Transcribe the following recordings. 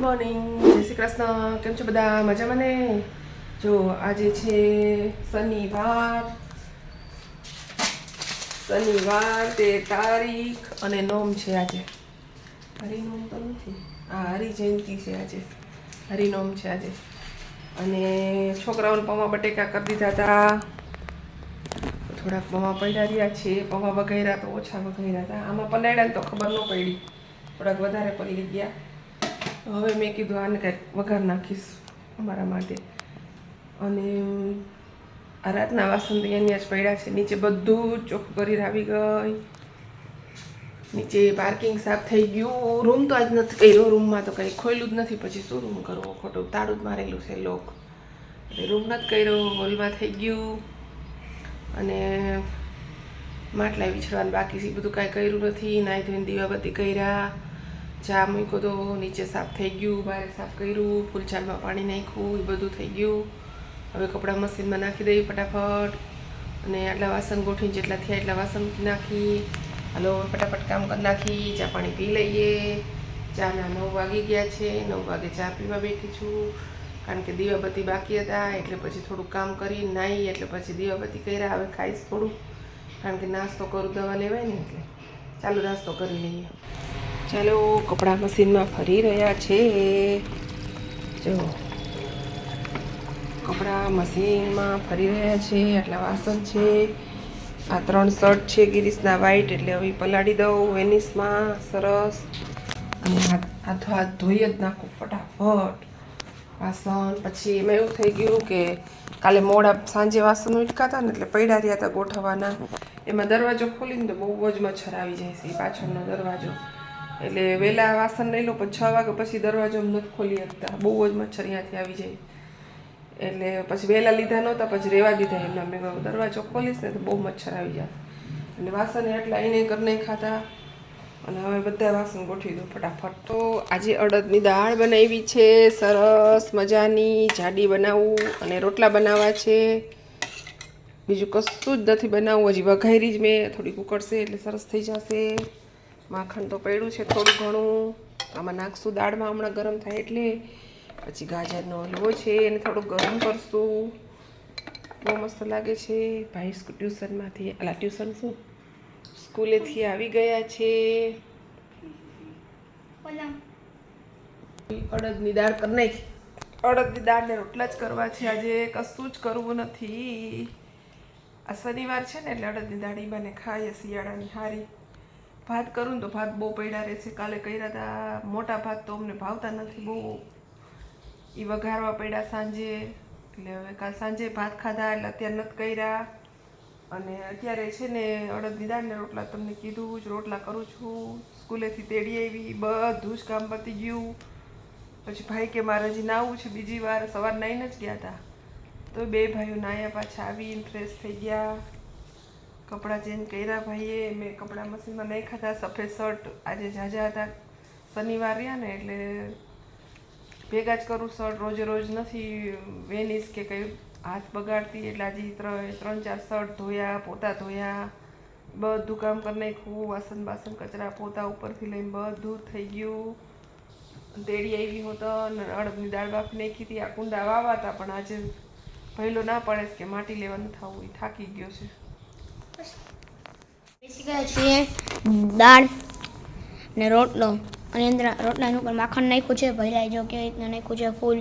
Morning, જય શ્રી કૃષ્ણ. કેમ છો બધા? મજામાં ને? જો આજે છે શનિવાર 13 અને નોમ છે આજે. હરિનોમ તો નથી, હરિ જયંતિ છે આજે. હરિનોમ છે આજે. અને છોકરાઓને પૌવા બટેકા કરી દીધા હતા. થોડાક પૌવા પડ્યા રહ્યા છે. પૌવા વઘાર્યા તો ઓછા વઘાર્યા હતા. આમાં પલાળ્યા ને તો ખબર ન પડી, થોડાક વધારે પલળી ગયા. હવે મેં કીધું આને કંઈક વઘાર નાખીશ અમારા માટે. અને આ રાતના વાસણ અહીંયા જ પડ્યા છે. નીચે બધું જ ચોખ્ખું કરી આવી ગઈ. નીચે પાર્કિંગ સાફ થઈ ગયું. રૂમ તો આજ નથી કર્યો, રૂમમાં તો કંઈ ખોલ્યું જ નથી. પછી શું રૂમ કરવો, ખોટું તાળું જ મારેલું છે લોક. એટલે રૂમ નથી કર્યો. હોલમાં થઈ ગયું. અને માટલા વિછળવાનું બાકી છે, બધું કાંઈ કર્યું નથી. નાહી ધોઈને દીવાબત્તી કર્યા, ચા મૂક્યો તો, નીચે સાફ થઈ ગયું, બહાર સાફ કર્યું, ફૂલછાલમાં પાણી નાખ્યું, એ બધું થઈ ગયું. હવે કપડાં મશીનમાં નાખી દઈએ ફટાફટ. અને આટલા વાસણ ગોઠવીને જેટલા થયા એટલા વાસણ નાખી. હાલો ફટાફટ કામ કરી નાખી, ચા પાણી પી લઈએ. ચાના 9 વાગી ગયા છે. 9 વાગે ચા પીવા બેઠી છું, કારણ કે દીવાબત્તી બાકી હતા. એટલે પછી થોડુંક કામ કરી નાહી, એટલે પછી દીવાબત્તી કર્યા. હવે ખાઈશ થોડું, કારણ કે નાસ્તો કરું, દવા લેવાય ને, એટલે ચાલો નાસ્તો કરી લઈએ. ચાલો કપડાં મશીનમાં ફરી રહ્યા છે. જો કપડાં મશીનમાં ફરી રહ્યા છે. આટલા વાસણ છે. આ 3 શર્ટ છે ગિરીશના વ્હાઈટ, એટલે હવે પલાળી દઉં વેનિસમાં સરસ. અને હાથો હાથ ધોઈ જ નાખું ફટાફટ વાસણ. પછી એમાં એવું થઈ ગયું કે કાલે મોડા સાંજે વાસણ ઉટકાતા ને, એટલે પડ્યા રહ્યા હતા ગોઠવવાના. એમાં દરવાજો ખોલીને તો બહુ જ મચ્છર આવી જાય છે, એ પાછળનો દરવાજો. એટલે વહેલા વાસણ લઈ લો, પણ 6 વાગે પછી દરવાજો નથી ખોલી શકતા, બહુ જ મચ્છર અહીંયાથી આવી જાય. એટલે પછી વહેલા લીધા નહોતા, પછી રહેવા દીધા એમના. મેં દરવાજો ખોલીશ ને તો બહુ મચ્છર આવી જાય. અને વાસણ એટલા એને કરી નહીં ખાતા. અને હવે બધા વાસણ ગોઠવી દો ફટાફટ. તો આજે અડદની દાળ બનાવી છે સરસ મજાની, જાડી બનાવું. અને રોટલા બનાવવા છે. બીજું કશું જ નથી બનાવવું. હજી વઘારી જ મેં, થોડીક ઉકળશે એટલે સરસ થઈ જશે. માખણ તો પડ્યું છે થોડું ઘણું, આમાં નાખશું દાળમાં હમણાં ગરમ થાય એટલે. પછી ગાજરનો હલવો છે, એને થોડું ગરમ કરશું. બહુ મસ્ત લાગે છે. ભાઈ ટ્યુશનમાંથી, ટ્યુશન શું, સ્કૂલેથી આવી ગયા છે. અડદની દાળ કરી નાખી. અડદની દાળને રોટલા જ કરવા છે આજે, કશું જ કરવું નથી. આ શનિવાર છે ને, એટલે અડદની દાળ ઈબાને ખાઈએ શિયાળાની હારી. ભાત કરું ને તો ભાત બહુ પડ્યા રહે છે. કાલે કર્યા હતા મોટા ભાત, તો અમને ભાવતા નથી બહુ. એ વઘારવા પડ્યા સાંજે, એટલે હવે કાલ સાંજે ભાત ખાધા, એટલે અત્યારે નથી કર્યા. અને અત્યારે છે ને અડદની દાળને રોટલા, તમને કીધું જ રોટલા કરું છું. સ્કૂલેથી તેડી આવી, બધું જ કામ પતી ગયું. પછી ભાઈ કે મારે હજી નાહવું છે બીજી વાર. સવાર નાહીને જ ગયા હતા, તો 2 ભાઈઓ નાહ્યા, પાછા આવીને ફ્રેશ થઈ ગયા. કપડાં ચેન્જ કર્યા ભાઈએ. મેં કપડાં મશીનમાં નહીં ખાતા. સફેદ શર્ટ આજે ઝાઝા હતા, શનિવાર રહ્યા ને, એટલે ભેગા જ કરું શર્ટ. રોજે રોજ નથી વેનીશ કે કંઈ હાથ બગાડતી, એટલે આજે 3-4 શર્ટ ધોયા, પોતા ધોયા, બધું કામ કરી નાખ્યું. વાસણ બાસણ કચરા પોતા ઉપરથી લઈને બધું થઈ ગયું. તેડી આવી હોતો ને અડદની દાળ બાફી નાખી હતી. આ કુંડા વાવા હતા, પણ આજે પહેલો ના પડે કે માટી લેવાનું થવું, એ થાકી ગયો છે. બેસી ગયા છીએ દાળ ને રોટલો, અને અંદર રોટલાની ઉપર માખણ નાખ્યું છે. ભૈરાઈ જો કેવી રીતના નાખ્યું છે ફૂલ.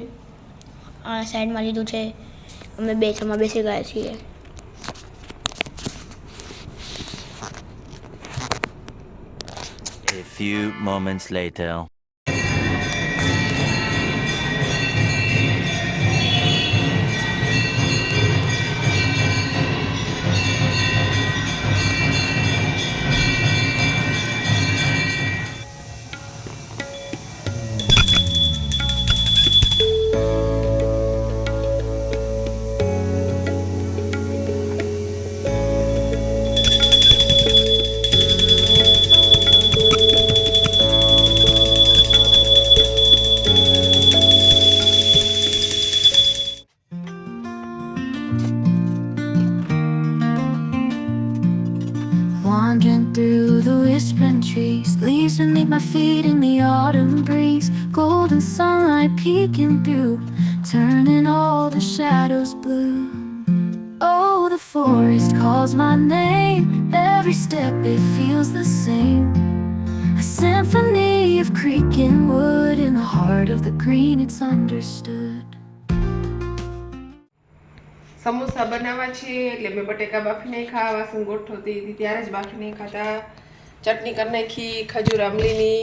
આ સાઈડમાં લીધું છે. અમે 2 જમવા બેસી ગયા છીએ. A few moments later. Wandering through the whispering trees, leaves beneath my feet in the autumn breeze. Gold golden sunlight peeking through, turning all the shadows blue. Oh, the forest calls my name. Every step it feels the same. A symphony of creaking wood. In the heart of the green it's understood. Samosa બનાવવા છે એટલે મેં બટેકા બાફી નાખ્યા, વાસણ ગોઠવતી હતી ત્યારે જ બાફી નાખ્યા. ચટણી કરી નાખી ખજૂર આંબલીની,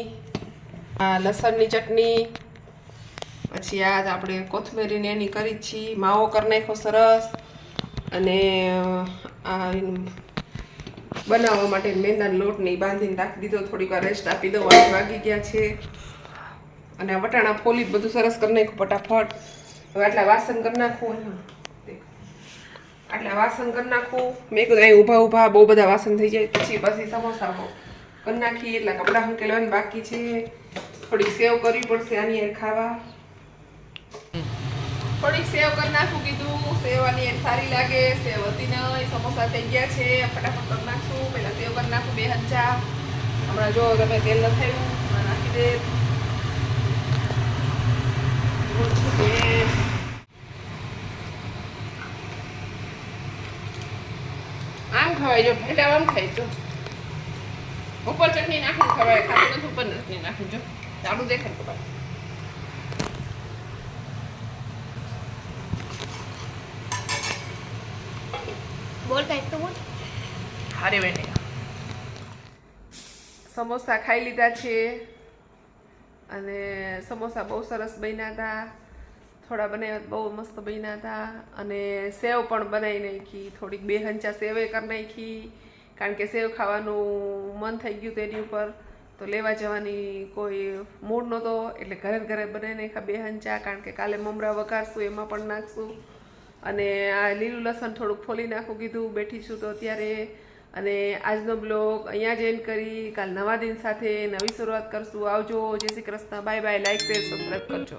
આ લસણની ચટણી, પછી આ આપણે કોથમીરીને એની કરી જ છીએ. માવો કરી નાખ્યો સરસ. અને આ બનાવવા માટે મેંદાનો લોટ ને બાંધીને રાખી દીધો, થોડીક વાર રેસ્ટ આપી દો. 8 વાગી ગયા છે. અને આ વટાણા ફોલી બધું સરસ કરી નાખ્યું ફટાફટ. હવે આટલા વાસણ કરી નાખું, આટલા વાસણ કરી નાખું. મેં કીધું અહીં ઊભા ઊભા બહુ બધા વાસણ થઈ જાય, પછી સમોસા કરી નાખી. એટલા કપડાં હંકેલવાનું બાકી છે. થોડીક સેવ કરવી પડશે આની યાર ખાવા. થોડીક સેવ કરી નાખું કીધું, સેવ આની યાર સારી લાગે. સેવ હતી નહીં, સમોસા થઈ ગયા છે. ફટાફટ કરી નાખશું. પહેલાં સેવ કરી નાખું 2 હંચા. હમણાં જો તમે તેલ ન થયું હમણાં નાખી દે. આમ ખવાય, જો પહેલા આમ ખાઈ જો. ઉપર ચટણી નાખીને ખવાય, ખાતું નથી ઉપર ચટણી નાખી જો. ચાલુ દેખાય તો ભાઈ. બોલ કાંઈક તો બોલ. હારે બેને સમોસા ખાઈ લીધા છે. અને સમોસા બહુ સરસ બન્યા હતા. થોડા બનાવ્યા બહુ મસ્ત બન્યા હતા. અને સેવ પણ બનાવી નાખી, થોડીક 2 હંચા સેવે કરી નાખી. કારણ કે સેવ ખાવાનું મન થઈ ગયું તેની ઉપર, તો લેવા જવાની કોઈ મૂડ નહોતો, એટલે ઘરે ઘરે બનાવી નાખ્યા 2 હંચા. કારણ કે કાલે મમરા વઘારશું એમાં પણ નાખશું. અને આ લીલું લસણ થોડુંક ફોલી નાખું કીધું, બેઠી છું તો અત્યારે. અને આજનો બ્લોગ અહીંયા જ એન્ડ કરી. કાલ નવા દિન સાથે નવી શરૂઆત કરશું. આવજો. જય Shri Krishna. Bye bye. Like share subscribe કરજો.